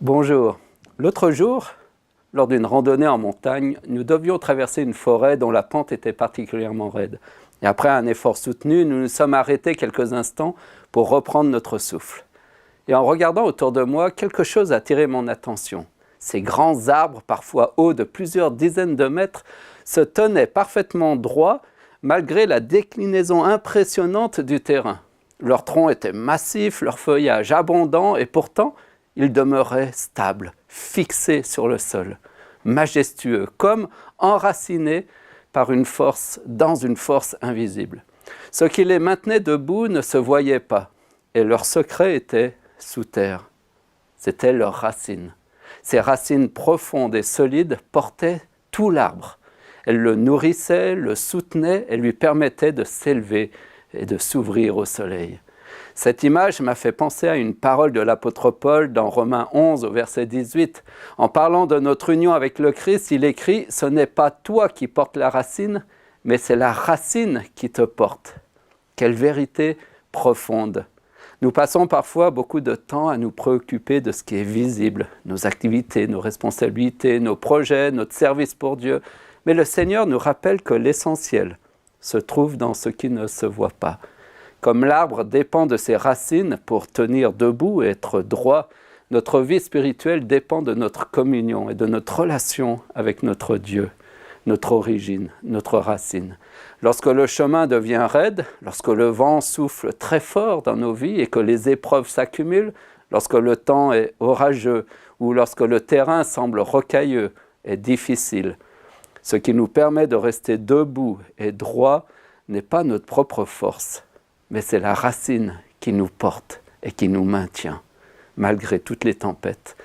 Bonjour. L'autre jour, lors d'une randonnée en montagne, nous devions traverser une forêt dont la pente était particulièrement raide. Et après un effort soutenu, nous nous sommes arrêtés quelques instants pour reprendre notre souffle. Et en regardant autour de moi, quelque chose a attiré mon attention. Ces grands arbres, parfois hauts de plusieurs dizaines de mètres, se tenaient parfaitement droits malgré la déclinaison impressionnante du terrain. Leurs troncs étaient massifs, leur feuillage abondant, et pourtant, ils demeuraient stables, fixés sur le sol, majestueux, comme enracinés par dans une force invisible. Ce qui les maintenait debout ne se voyait pas, et leur secret était sous terre. C'étaient leurs racines. Ces racines profondes et solides portaient tout l'arbre. Elles le nourrissaient, le soutenaient et lui permettaient de s'élever et de s'ouvrir au soleil. Cette image m'a fait penser à une parole de l'apôtre Paul dans Romains 11 au verset 18. En parlant de notre union avec le Christ, il écrit « Ce n'est pas toi qui portes la racine, mais c'est la racine qui te porte. » Quelle vérité profonde! Nous passons parfois beaucoup de temps à nous préoccuper de ce qui est visible, nos activités, nos responsabilités, nos projets, notre service pour Dieu. Mais le Seigneur nous rappelle que l'essentiel se trouve dans ce qui ne se voit pas. Comme l'arbre dépend de ses racines pour tenir debout et être droit, notre vie spirituelle dépend de notre communion et de notre relation avec notre Dieu, notre origine, notre racine. Lorsque le chemin devient raide, lorsque le vent souffle très fort dans nos vies et que les épreuves s'accumulent, lorsque le temps est orageux ou lorsque le terrain semble rocailleux et difficile, ce qui nous permet de rester debout et droit n'est pas notre propre force, mais c'est la racine qui nous porte et qui nous maintient, malgré toutes les tempêtes.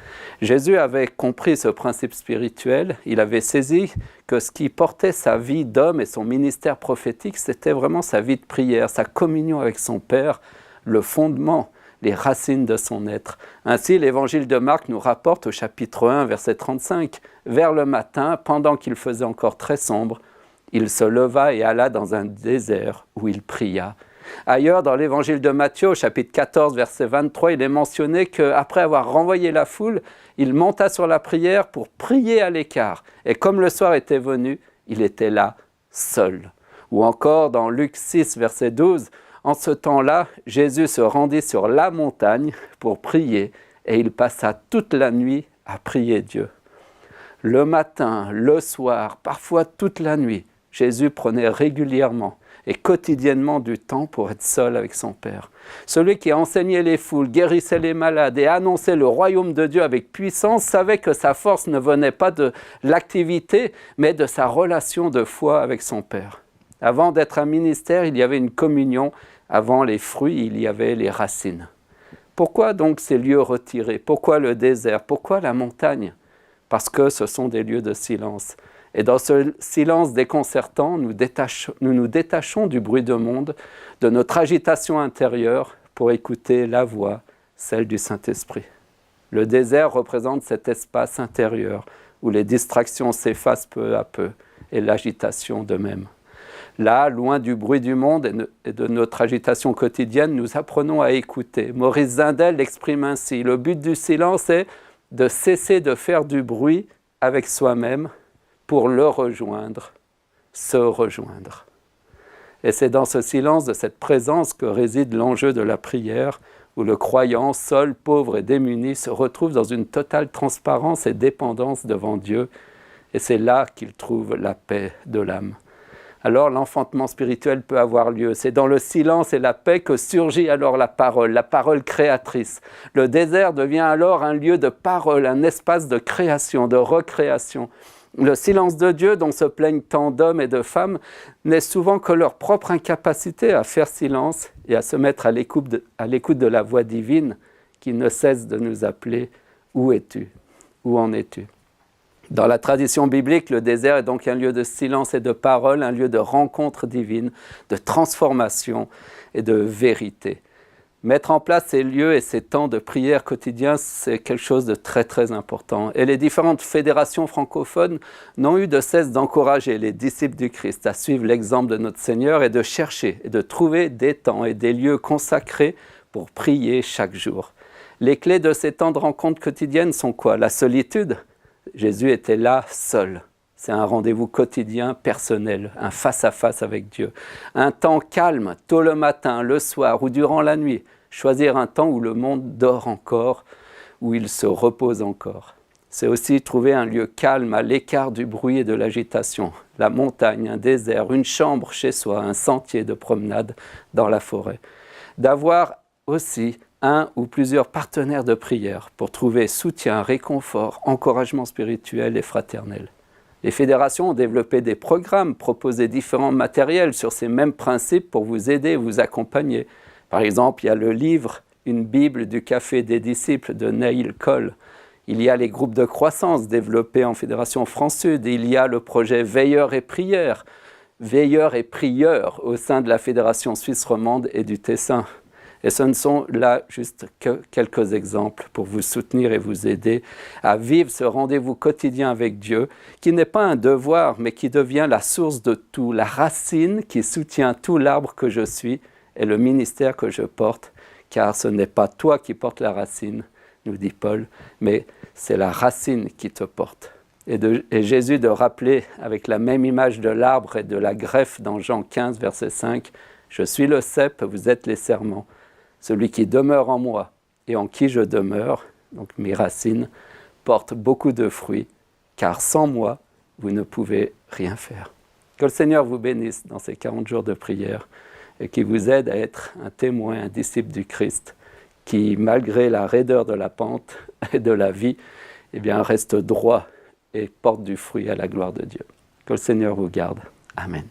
Jésus avait compris ce principe spirituel, il avait saisi que ce qui portait sa vie d'homme et son ministère prophétique, c'était vraiment sa vie de prière, sa communion avec son Père, le fondement, les racines de son être. Ainsi, l'évangile de Marc nous rapporte au chapitre 1, verset 35, « Vers le matin, pendant qu'il faisait encore très sombre, il se leva et alla dans un désert où il pria. » Ailleurs, dans l'évangile de Matthieu, au chapitre 14, verset 23, il est mentionné qu'après avoir renvoyé la foule, il monta sur la prière pour prier à l'écart. Et comme le soir était venu, il était là, seul. Ou encore, dans Luc 6, verset 12, en ce temps-là, Jésus se rendit sur la montagne pour prier et il passa toute la nuit à prier Dieu. Le matin, le soir, parfois toute la nuit, Jésus prenait régulièrement et quotidiennement du temps pour être seul avec son Père. Celui qui enseignait les foules, guérissait les malades et annonçait le royaume de Dieu avec puissance, savait que sa force ne venait pas de l'activité, mais de sa relation de foi avec son Père. Avant d'être un ministère, il y avait une communion. Avant les fruits, il y avait les racines. Pourquoi donc ces lieux retirés? Pourquoi le désert? Pourquoi la montagne? Parce que ce sont des lieux de silence. Et dans ce silence déconcertant, nous nous détachons du bruit du monde, de notre agitation intérieure pour écouter la voix, celle du Saint-Esprit. Le désert représente cet espace intérieur où les distractions s'effacent peu à peu et l'agitation de même. Là, loin du bruit du monde et de notre agitation quotidienne, nous apprenons à écouter. Maurice Zindel l'exprime ainsi. Le but du silence est de cesser de faire du bruit avec soi-même pour le rejoindre, se rejoindre. Et c'est dans ce silence de cette présence que réside l'enjeu de la prière, où le croyant, seul, pauvre et démuni, se retrouve dans une totale transparence et dépendance devant Dieu, et c'est là qu'il trouve la paix de l'âme. Alors l'enfantement spirituel peut avoir lieu. C'est dans le silence et la paix que surgit alors la parole créatrice. Le désert devient alors un lieu de parole, un espace de création, de recréation. Le silence de Dieu dont se plaignent tant d'hommes et de femmes n'est souvent que leur propre incapacité à faire silence et à se mettre à l'écoute de la voix divine qui ne cesse de nous appeler « Où es-tu ? Où en es-tu » Dans la tradition biblique, le désert est donc un lieu de silence et de parole, un lieu de rencontre divine, de transformation et de vérité. Mettre en place ces lieux et ces temps de prière quotidiens, c'est quelque chose de très très important. Et les différentes fédérations francophones n'ont eu de cesse d'encourager les disciples du Christ à suivre l'exemple de notre Seigneur et de chercher et de trouver des temps et des lieux consacrés pour prier chaque jour. Les clés de ces temps de rencontre quotidienne sont quoi? La solitude. Jésus était là, seul. C'est un rendez-vous quotidien, personnel, un face-à-face avec Dieu. Un temps calme, tôt le matin, le soir ou durant la nuit. Choisir un temps où le monde dort encore, où il se repose encore. C'est aussi trouver un lieu calme à l'écart du bruit et de l'agitation. La montagne, un désert, une chambre chez soi, un sentier de promenade dans la forêt. D'avoir aussi un ou plusieurs partenaires de prière pour trouver soutien, réconfort, encouragement spirituel et fraternel. Les fédérations ont développé des programmes, proposé différents matériels sur ces mêmes principes pour vous aider et vous accompagner. Par exemple, il y a le livre « Une Bible du Café des disciples » de Neil Cole. Il y a les groupes de croissance développés en Fédération France-Sud. Il y a le projet Veilleurs et Prieurs au sein de la Fédération Suisse romande et du Tessin. Et ce ne sont là juste que quelques exemples pour vous soutenir et vous aider à vivre ce rendez-vous quotidien avec Dieu, qui n'est pas un devoir, mais qui devient la source de tout, la racine qui soutient tout l'arbre que je suis et le ministère que je porte, car ce n'est pas toi qui portes la racine, nous dit Paul, mais c'est la racine qui te porte. Et Jésus de rappeler avec la même image de l'arbre et de la greffe dans Jean 15, verset 5, « Je suis le cep, vous êtes les serments. Celui qui demeure en moi et en qui je demeure, donc mes racines, porte beaucoup de fruits, car sans moi, vous ne pouvez rien faire. » Que le Seigneur vous bénisse dans ces 40 jours de prière et qui vous aide à être un témoin, un disciple du Christ, qui, malgré la raideur de la pente et de la vie, eh bien, reste droit et porte du fruit à la gloire de Dieu. Que le Seigneur vous garde. Amen.